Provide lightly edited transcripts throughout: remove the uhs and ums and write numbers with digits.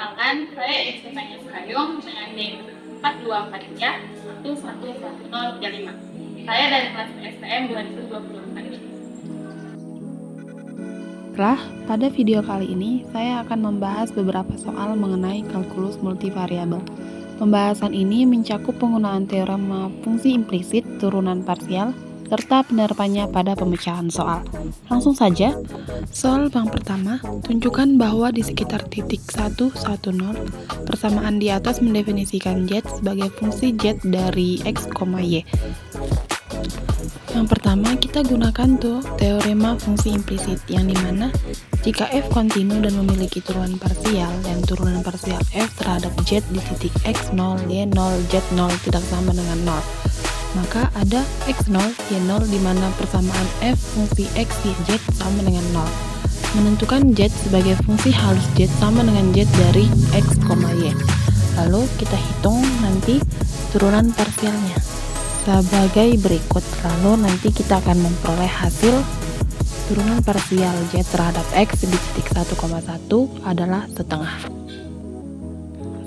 Perkenalkan, saya Estefania Suhayung dengan NIM 42431111035. Saya dari kelas STM 2024. Pada video kali ini, saya akan membahas beberapa soal mengenai kalkulus multivariabel. Pembahasan ini mencakup penggunaan teorema fungsi implisit, turunan parsial, serta penerapannya pada pemecahan soal. Langsung saja, soal yang pertama, tunjukkan bahwa di sekitar titik 1, 1, 0, persamaan di atas mendefinisikan Z sebagai fungsi Z dari X, Y. Yang pertama, kita gunakan teorema fungsi implisit, yang dimana jika f kontinu dan memiliki turunan parsial, dan turunan parsial f terhadap z di titik x0, y0, z0 tidak sama dengan 0, maka ada x0, y0 di mana persamaan f fungsi x, y, z sama dengan 0. Menentukan z sebagai fungsi halus z sama dengan z dari x, y. Lalu kita hitung nanti turunan parsialnya sebagai berikut. Lalu nanti kita akan memperoleh hasil turunan parsial z terhadap x di titik 1,1 adalah setengah.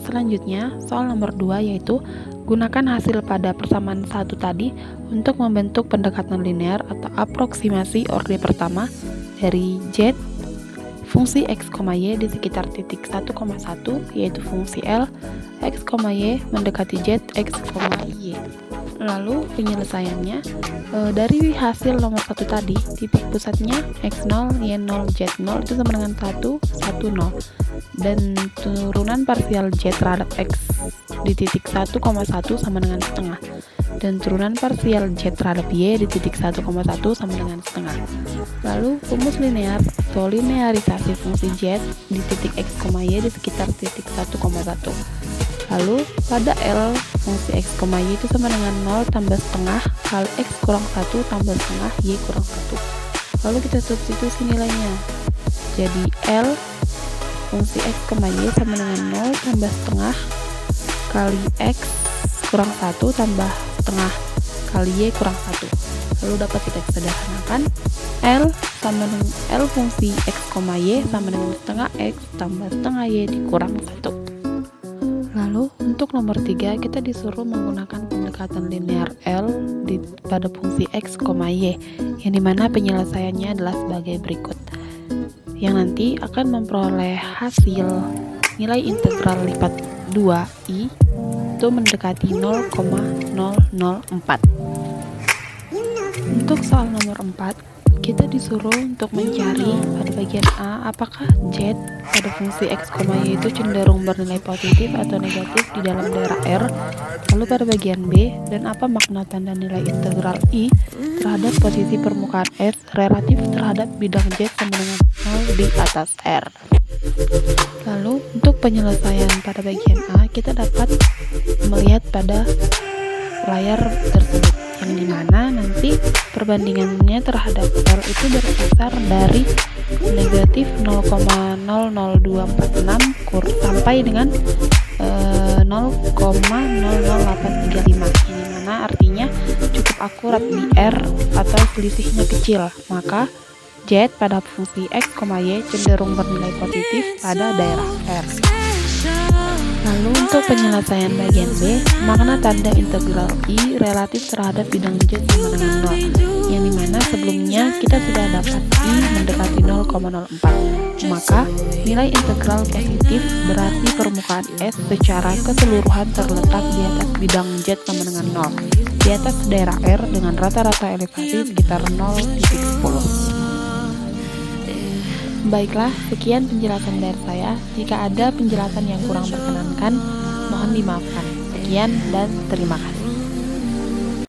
Selanjutnya, soal nomor 2 yaitu gunakan hasil pada persamaan 1 tadi untuk membentuk pendekatan linear atau aproksimasi orde pertama dari z fungsi x, y di sekitar titik 1,1 yaitu fungsi L x, y mendekati z x, y. Lalu penyelesaiannya dari hasil nomor 1 tadi, titik pusatnya x0, y0, z0 itu sama dengan 1, 1, 0, dan turunan parsial z terhadap x di titik 1,1 sama dengan setengah, dan turunan parsial z terhadap y di titik 1,1 sama dengan setengah. Lalu rumus linear atau linearisasi fungsi z di titik x, y di sekitar titik 1,1. Lalu pada L fungsi x, y itu sama dengan 0 tambah setengah kali x kurang 1 tambah setengah y kurang 1. Lalu kita substitusi nilainya. Jadi L fungsi x, y sama dengan 0 tambah setengah kali x kurang 1 tambah setengah kali y kurang 1. Lalu dapat kita sederhanakan. L sama dengan L fungsi x, y sama dengan setengah x tambah setengah y dikurang 1. Lalu untuk nomor 3 kita disuruh menggunakan pendekatan linear L pada fungsi x, y, yang dimana penyelesaiannya adalah sebagai berikut, yang nanti akan memperoleh hasil nilai integral lipat 2i itu mendekati 0,004. Untuk soal nomor 4 kita disuruh untuk mencari pada bagian A apakah z pada fungsi x, y itu cenderung bernilai positif atau negatif di dalam daerah R. Lalu pada bagian B, dan apa makna tanda nilai integral I terhadap posisi permukaan S relatif terhadap bidang z sama dengan 0 di atas R. Lalu untuk penyelesaian pada bagian A kita dapat melihat pada layar tersebut, yang dimana nanti perbandingannya terhadap L itu berkisar dari negatif 0,00246 sampai dengan 0,00835, yang dimana artinya cukup akurat di R atau selisihnya kecil, maka Z pada fungsi x, y cenderung bernilai positif pada daerah R. Lalu untuk penyelesaian bagian B, makna tanda integral I relatif terhadap bidang Z sama dengan 0, yang dimana sebelumnya kita sudah dapat I mendekati 0,04, maka nilai integral positif berarti permukaan S secara keseluruhan terletak di atas bidang Z sama dengan 0, di atas daerah R dengan rata-rata elevasi sekitar 0,10. Baiklah, sekian penjelasan dari saya. Jika ada penjelasan yang kurang berkenankan, mohon dimaafkan. Sekian dan terima kasih.